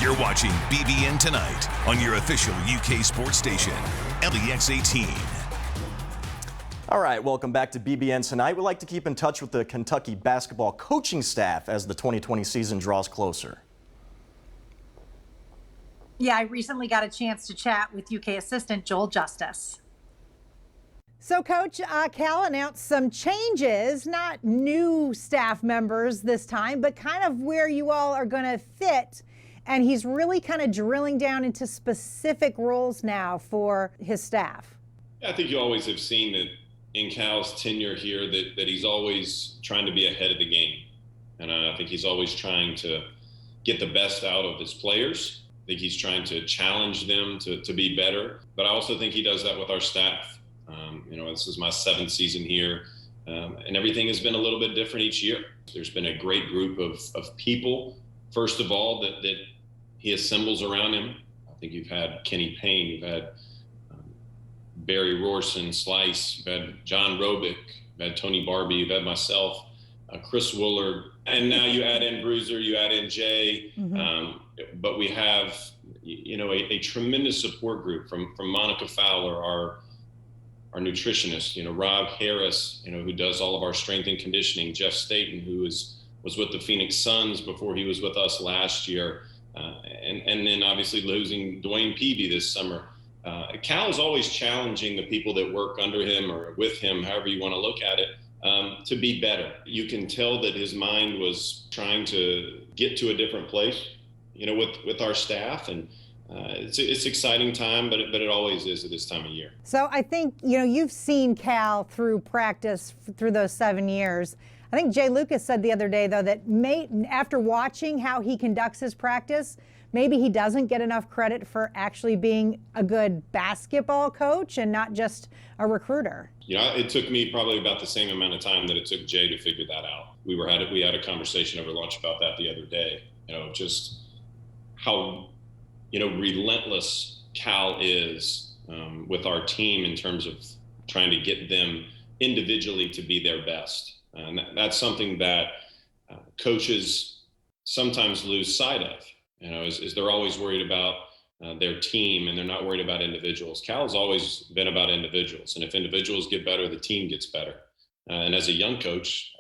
You're watching BBN Tonight on your official UK sports station, LEX 18. All right, welcome back to BBN Tonight. We'd like to keep in touch with the Kentucky basketball coaching staff as the 2020 season draws closer. Yeah, I recently got a chance to chat with UK assistant Joel Justus. So, Coach, Cal announced some changes, not new staff members this time, but kind of where you all are going to fit. And he's really kind of drilling down into specific roles now for his staff. I think you always have seen that in Cal's tenure here that he's always trying to be ahead of the game. And I think he's always trying to get the best out of his players. I think he's trying to challenge them to be better. But I also think he does that with our staff. This is my 7th season here, and everything has been a little bit different each year. There's been a great group of people, first of all, that he assembles around him. I think you've had Kenny Payne, you've had Barry Rorson, Slice, you've had John Robick, you've had Tony Barbie, you've had myself, Chris Woolard, and now you add in Bruiser, you add in Jay. But we have, a tremendous support group from Monica Fowler, our nutritionist, Rob Harris, who does all of our strength and conditioning, Jeff Staten, who was with the Phoenix Suns before he was with us last year, and then obviously losing Dwayne Peavy this summer. Cal is always challenging the people that work under him or with him, however you want to look at it, to be better. You can tell that his mind was trying to get to a different place, with our staff, and it's exciting time, but it always is at this time of year. So I think, you've seen Cal through practice through those 7 years. I think Jay Lucas said the other day, though, that after watching how he conducts his practice, maybe he doesn't get enough credit for actually being a good basketball coach and not just a recruiter. It took me probably about the same amount of time that it took Jay to figure that out. We had a conversation over lunch about that the other day, just how relentless Cal is with our team in terms of trying to get them individually to be their best. And that's something that coaches sometimes lose sight of, is they're always worried about their team and they're not worried about individuals. Cal has always been about individuals. And if individuals get better, the team gets better. And as a young coach,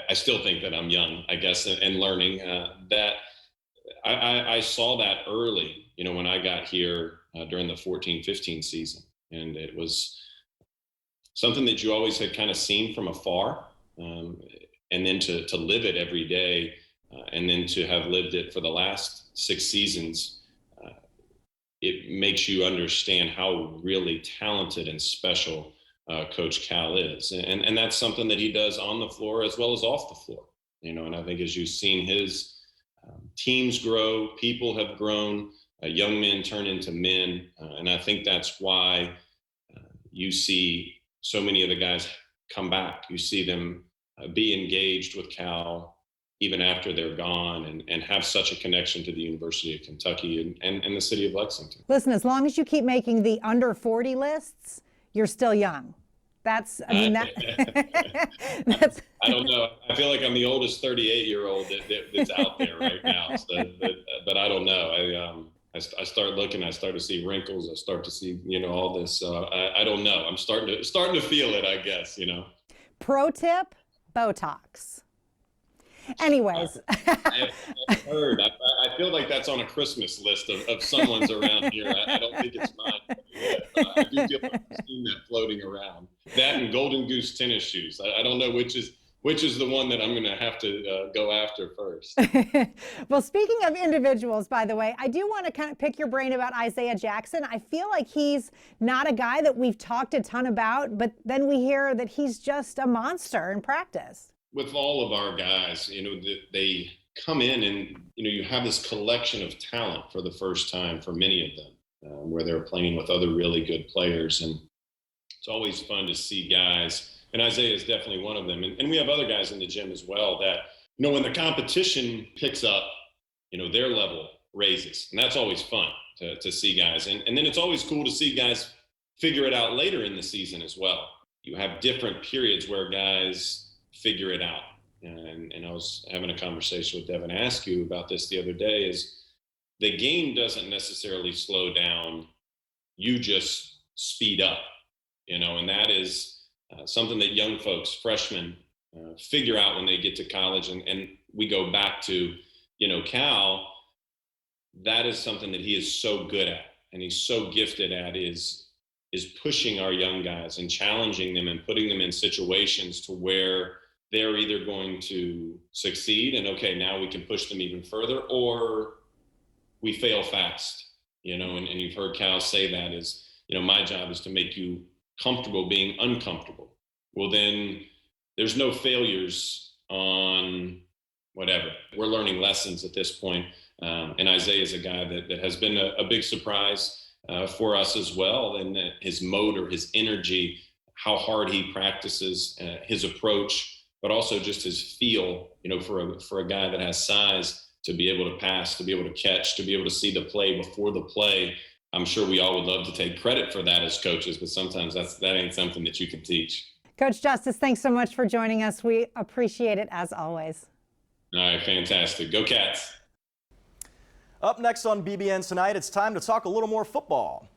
I still think that I'm young, I guess, and learning that I saw that early, when I got here during the 14-15 season. And it was something that you always had kind of seen from afar. And then to live it every day, and then to have lived it for the last 6 seasons, it makes you understand how really talented and special Coach Cal is. And that's something that he does on the floor as well as off the floor. And I think as you've seen his teams grow, people have grown, young men turn into men. And I think that's why you see so many of the guys come back. You see them be engaged with Cal even after they're gone and have such a connection to the University of Kentucky and the city of Lexington. Listen, as long as you keep making the under 40 lists, you're still young. That's, I don't know. I feel like I'm the oldest 38-year-old that's out there right now. So, but I don't know. I start looking, I start to see wrinkles. I start to see, all this. I don't know. I'm starting to feel it, I guess, Pro tip, Botox. Anyways. I've heard. I feel like that's on a Christmas list of someone's around here. I don't think it's mine yet, but I do feel like I've seen that floating around. That and Golden Goose tennis shoes. I don't know which is the one that I'm going to have to go after first. Well, speaking of individuals, by the way, I do want to kind of pick your brain about Isaiah Jackson. I feel like he's not a guy that we've talked a ton about, but then we hear that he's just a monster in practice. With all of our guys, they come in and, you have this collection of talent for the first time for many of them, where they're playing with other really good players. And it's always fun to see guys, and Isaiah is definitely one of them. And we have other guys in the gym as well that, when the competition picks up, their level raises. And that's always fun to see guys. And then it's always cool to see guys figure it out later in the season as well. You have different periods where guys figure it out. and I was having a conversation with Devin Askew about this the other day, is the game doesn't necessarily slow down. You just speed up, and that is something that young folks, freshmen, figure out when they get to college. And we go back to, Cal, that is something that he is so good at and he's so gifted at is pushing our young guys and challenging them and putting them in situations to where they're either going to succeed and, okay, now we can push them even further, or we fail fast, and you've heard Cal say that is, my job is to make you comfortable being uncomfortable. Well, then there's no failures on whatever. We're learning lessons at this point. And Isaiah is a guy that has been a big surprise for us as well. And his motor, his energy, how hard he practices, his approach, but also just his feel, for a guy that has size to be able to pass, to be able to catch, to be able to see the play before the play. I'm sure we all would love to take credit for that as coaches, but sometimes that ain't something that you can teach. Coach Justus, thanks so much for joining us. We appreciate it as always. All right, fantastic. Go Cats. Up next on BBN Tonight, it's time to talk a little more football.